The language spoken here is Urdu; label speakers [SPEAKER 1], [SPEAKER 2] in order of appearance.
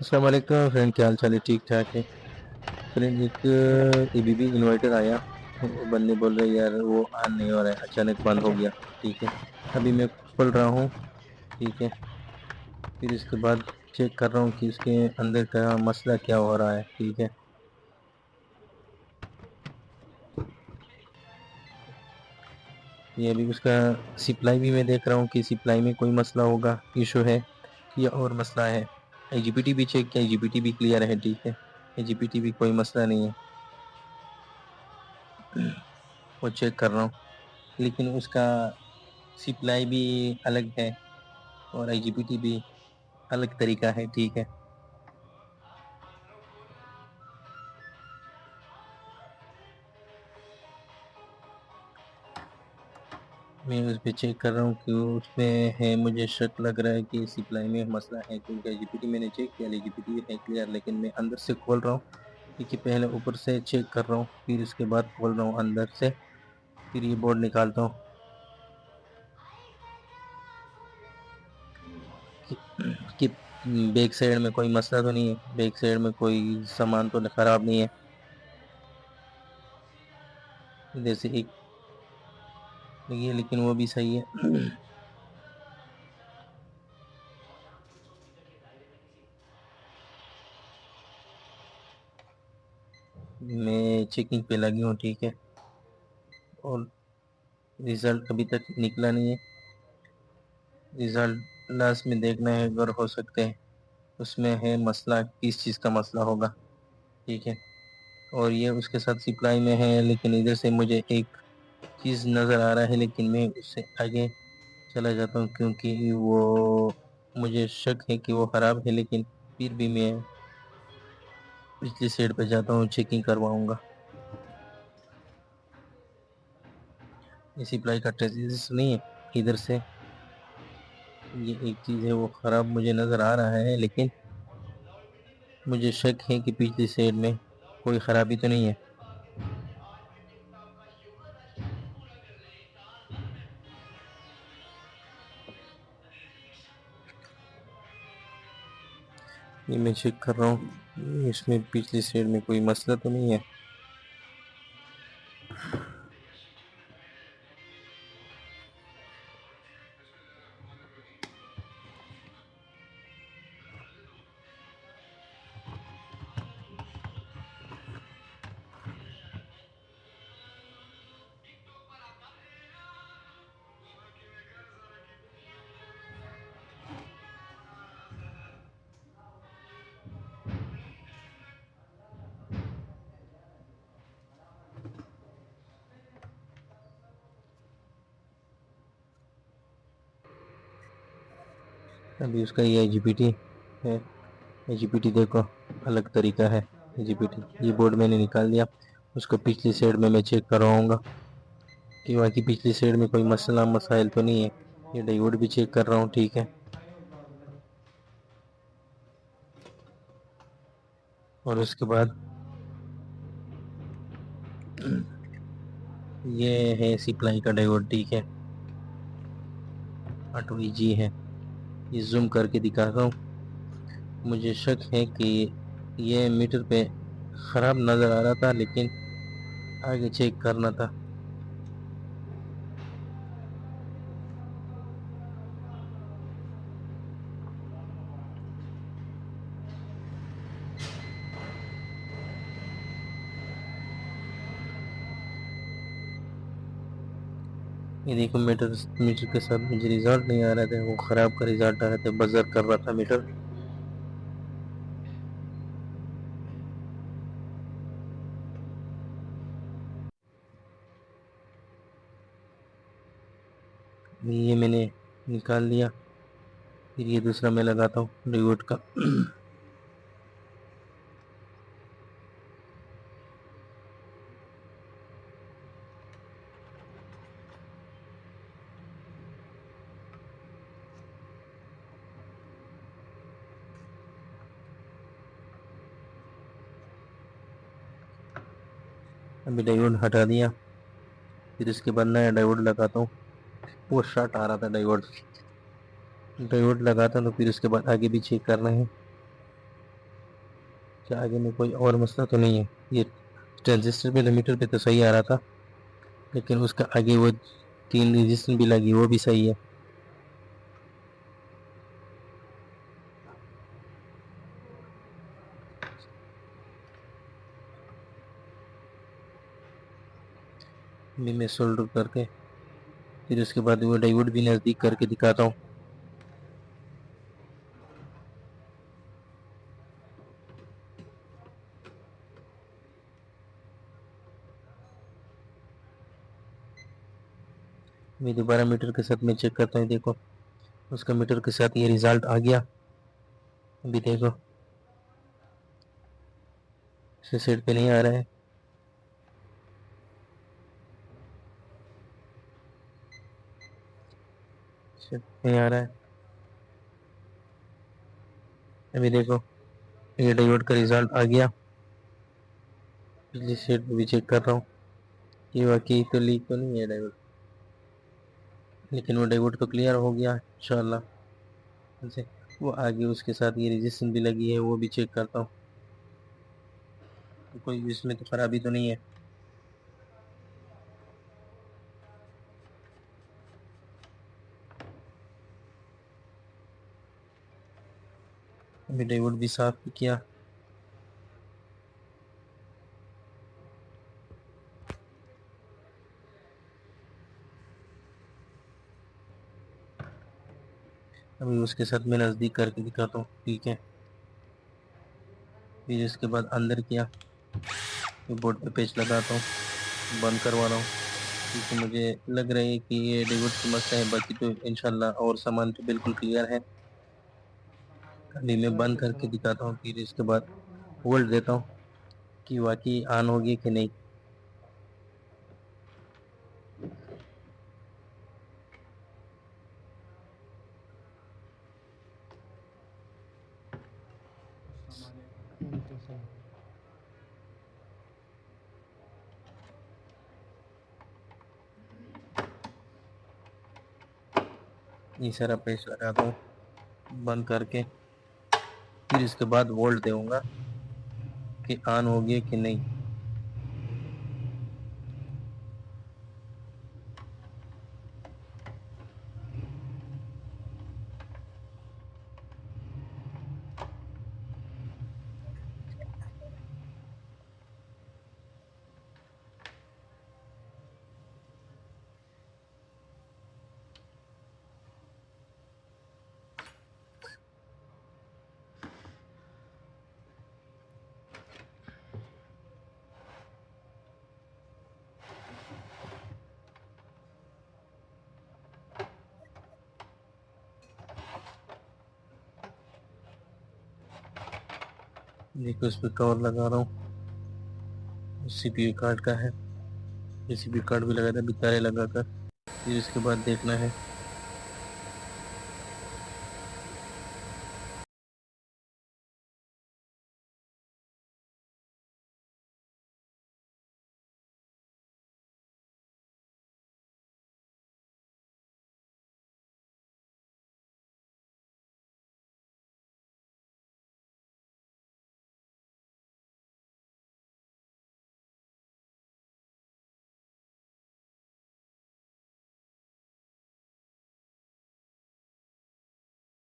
[SPEAKER 1] السلام علیکم فرینڈ، کیا حال چال ہے؟ ٹھیک ٹھاک ہے فرینڈ۔ ایک ای بی بی انورٹر آیا، وہ بندے بول رہے یار وہ آن نہیں ہو رہا ہے، اچانک بند ہو گیا۔ ٹھیک ہے، ابھی میں کھول رہا ہوں، ٹھیک ہے، پھر اس کے بعد چیک کر رہا ہوں کہ اس کے اندر کا مسئلہ کیا ہو رہا ہے۔ ٹھیک ہے، یہ ابھی اس کا سپلائی بھی میں دیکھ رہا ہوں کہ سپلائی میں کوئی مسئلہ ہوگا، ایشو ہے یا اور مسئلہ ہے۔ آئی جی پی ٹی بھی چیک کیا، آئی جی پی ٹی بھی کلیئر ہے۔ ٹھیک ہے، آئی جی پی ٹی بھی کوئی مسئلہ نہیں ہے، وہ چیک کر رہا ہوں، لیکن اس کا سپلائی بھی الگ ہے اور آئی جی پی ٹی بھی الگ طریقہ ہے۔ ٹھیک ہے، میں اس پہ چیک کر رہا ہوں کہ اس میں ہے، مجھے شک لگ رہا ہے کہ سپلائی میں مسئلہ ہے، کیونکہ آئی جی پی ٹی میں نے چیک کیا، آئی جی پی ٹی ہے کلیئر، لیکن میں اندر سے کھول رہا ہوں، کیونکہ پہلے اوپر سے چیک کر رہا ہوں، پھر اس کے بعد کھول رہا ہوں اندر سے، پھر یہ بورڈ نکالتا ہوں کہ بیک سائڈ میں کوئی مسئلہ تو نہیں ہے، بیک سائڈ میں کوئی سامان تو خراب نہیں ہے۔ جیسے ایک یہ، لیکن وہ بھی صحیح ہے۔ میں چیکنگ پہ لگی ہوں، ٹھیک ہے، اور ریزلٹ ابھی تک نکلا نہیں ہے۔ ریزلٹ لاسٹ میں دیکھنا ہے، اگر ہو سکتے ہیں اس میں ہے مسئلہ، کس چیز کا مسئلہ ہوگا۔ ٹھیک ہے، اور یہ اس کے ساتھ سپلائی میں ہے، لیکن ادھر سے مجھے ایک چیز نظر آ رہا ہے، لیکن میں اس سے آگے چلا جاتا ہوں کیونکہ وہ مجھے شک ہے کہ وہ خراب ہے، لیکن پھر بھی میں پچھلی سائڈ پہ جاتا ہوں، چیکنگ کرواؤں گا۔ یہ سپلائی کا ٹریس نہیں ہے، ادھر سے یہ ایک چیز ہے وہ خراب مجھے نظر آ رہا ہے، لیکن مجھے شک ہے کہ پچھلی سائڈ میں کوئی خرابی تو نہیں ہے۔ یہ میں چیک کر رہا ہوں، اس میں پچھلی سائڈ میں کوئی مسئلہ تو نہیں ہے۔ ابھی اس کا یہ آئی جی پی ٹی ہے، آئی جی پی ٹی دیکھو الگ طریقہ ہے۔ آئی جی پی ٹی یہ بورڈ میں نے نکال دیا، اس کو پچھلی سائڈ میں چیک کرواؤں گا کہ باقی پچھلی سائڈ میں کوئی مسئلہ مسائل تو نہیں ہے۔ یہ ڈائیوڈ بھی چیک کر رہا ہوں، ٹھیک ہے، اور اس کے بعد یہ ہے سپلائی کا ڈائیوڈ، ٹھیک ہے، 8 جی ہے۔ یہ زوم کر کے دکھاتا ہوں، مجھے شک ہے کہ یہ میٹر پہ خراب نظر آ رہا تھا، لیکن آگے چیک کرنا تھا۔ یہ دیکھو میٹر کے ساتھ مجھے ریزلٹ نہیں آ رہا تھا، وہ خراب کا ریزلٹ آ رہا تھا، بزر کر رہا تھا میٹر۔ یہ میں نے نکال دیا، پھر یہ دوسرا میں لگاتا ہوں ڈیوڈ کا۔ ابھی ڈائیوڈ ہٹا دیا، پھر اس کے بعد نیا ڈائیوڈ لگاتا ہوں۔ وہ شارٹ آ رہا تھا ڈائیوڈ لگاتا ہوں، تو پھر اس کے بعد آگے بھی چیک کرنا ہے۔ کیا آگے میں کوئی اور مسئلہ تو نہیں ہے؟ یہ ٹرانزسٹر میٹر میٹر پہ تو صحیح آ رہا تھا، لیکن اس کا آگے وہ 3 رجسٹر بھی لگی، وہ بھی صحیح ہے۔ ابھی میں سولڈر کر کے پھر اس کے بعد وہ ڈائیوڈ بھی نزدیک کر کے دکھاتا ہوں۔ میں دوبارہ میٹر کے ساتھ میں چیک کرتا ہوں، دیکھو اس کا میٹر کے ساتھ یہ ریزلٹ آ گیا۔ ابھی دیکھو اس سیٹ پہ نہیں آ رہا ہے، سیٹ پہ نہیں آ رہا ہے۔ ابھی دیکھو یہ ڈائیوڈ کا ریزلٹ آ گیا۔ پچھلی سیٹ پہ بھی چیک کر رہا ہوں کہ واقعی تو لیک تو نہیں ہے ڈائیوڈ، لیکن وہ ڈائیوڈ تو کلیئر ہو گیا انشاءاللہ۔ وہ آگے اس کے ساتھ یہ ریزسٹنس بھی لگی ہے، وہ بھی چیک کرتا ہوں، کوئی اس میں تو خرابی تو نہیں ہے۔ ابھی ڈائیوڈ بھی صاف کیا۔ ابھی اس کے ساتھ میں نزدیک کر کے دکھاتا ہوں، ٹھیک ہے۔ پھر اس کے بعد اندر کیا، بورڈ پہ پیچ لگاتا ہوں، بند کروا رہا ہوں، کیونکہ مجھے لگ رہا ہے کہ یہ ڈیوڈ کی مسئلہ ہے، باقی تو انشاءاللہ اور سامان تو بالکل کلیئر ہے۔ ابھی میں بند کر کے دکھاتا ہوں، پھر اس کے بعد وولٹ دیتا ہوں کہ واقعی آن ہوگی کہ نہیں۔ یہ سارا پیچ لگاتا ہوں بند کر کے، پھر اس کے بعد وولٹ دوں گا کہ آن ہوگی کہ نہیں۔ دیکھو اس پہ کور لگا رہا ہوں، سی پی یو کارڈ کا ہے، سی پی یو کارڈ بھی لگا تھا، بھی تارے لگا کر، پھر اس کے بعد دیکھنا ہے